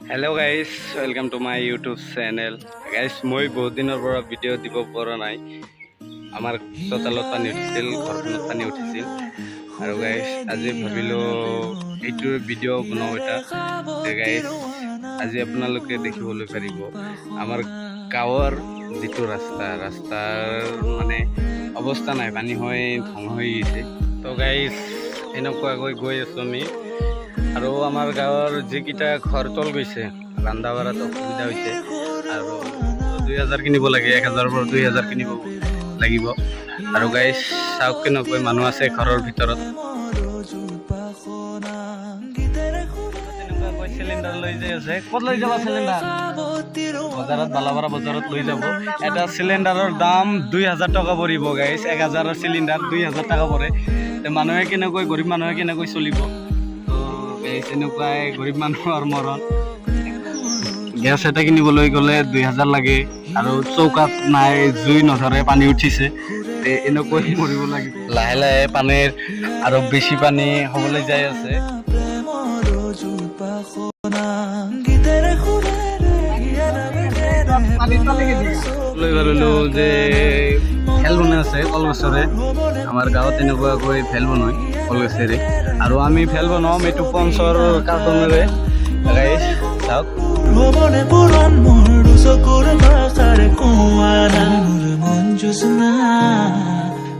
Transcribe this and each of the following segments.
hello guys welcome to my YouTube channel guys मैं बहुत दिन भिडिओ দিব পৰা নাই আমাৰ চোতালত পানী উঠিছিল ঘৰখনত পানী উঠিছিল আৰু গাইস আজি ভাবিলো এইটো ভিডিও বনাও এটা গাইস আজি আপোনালোকে দেখিবলৈ পাৰিব আমাৰ গাঁৱৰ যেটো ৰাস্তাৰ মানে অৱস্থা নাই পানী হৈ ধ্বংস হৈ গৈছে তো গাইস এনেকুৱাকৈ গৈ আছো আমি আৰু আমাৰ গাঁৱৰ যিকিটা ঘৰ তল গৈছে ৰান্ধা বাঢ়াত অসুবিধা হৈছে আৰু 2000 কিনিব লাগে 1000 পৰা 2000 কিনিব লাগিব আৰু গাইস চাওক কেনেকৈ মানুহ আছে ঘৰৰ ভিতৰত সিলিন্ডাৰ লৈ যায় আছে ক'ত লৈ যাব সিলিন্ডাৰ বজাৰত বালাবাৰা বজাৰত লৈ যাব এটা সিলিন্ডাৰৰ দাম 2000 টকা পৰিব গাইস 1000ৰ সিলিন্ডাৰ 2000 টকা পৰে তে মানুহে কেনেকৈ গৰীব মানুহে কেনেকৈ চলিব এনেকুৱাই গৰীব মানুহৰ মৰণ গেছ এটা কিনিবলৈ গ'লে 2000 লাগে আৰু চৌকাত নাই জুই নধৰে পানী উঠিছে এনেকৈ মৰিব লাগে লাহে লাহে পানীৰ আৰু বেছি পানী হ'বলৈ যাই আছে লৈ ভাবিলো যে খেল বনাই আছে কলগছৰে আমাৰ গাঁৱত এনেকুৱাকৈ খেল বনায় কলগছেৰে আৰু আমি খেল বনাম এইটো পঞ্চৰ কাৰ্টনেৰে গাইছ চাওক ভৱনে পুৰণ মোৰ চকুৰ ভাষাৰে কোৱানা মোৰ মন জোছনা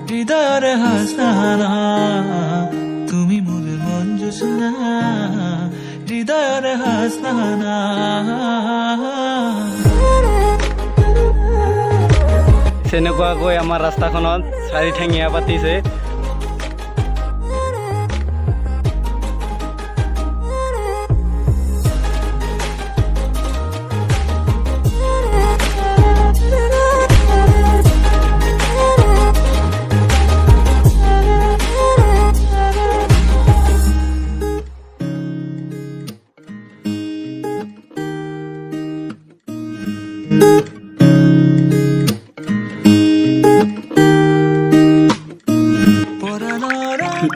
হৃদয়ৰে হাসনা তুমি মোৰ মন জোছনা হৃদয়ৰে হাসনা তেনেকুৱাকৈ আমাৰ ৰাস্তাখনত চাৰি ঠেঙীয়া পাতিছে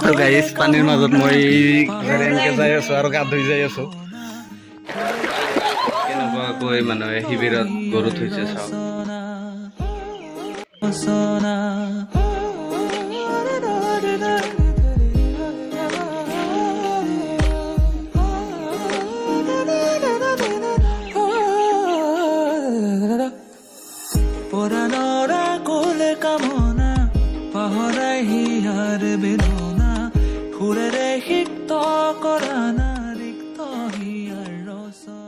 তো গাইস পানীৰ মাজত মই এনেকৈ যাই আছো আৰু গা ধুই যাই আছো কেনেকুৱাকৈ মানুহে শিবিৰত গৰু থৈছে চাওক পৰাণৰা কোলে কামনা পাহৰাই হিয়াৰ বেদনা সুৰেৰে সিক্ত কৰা না ৰিক্ত হিয়াৰ ৰচনা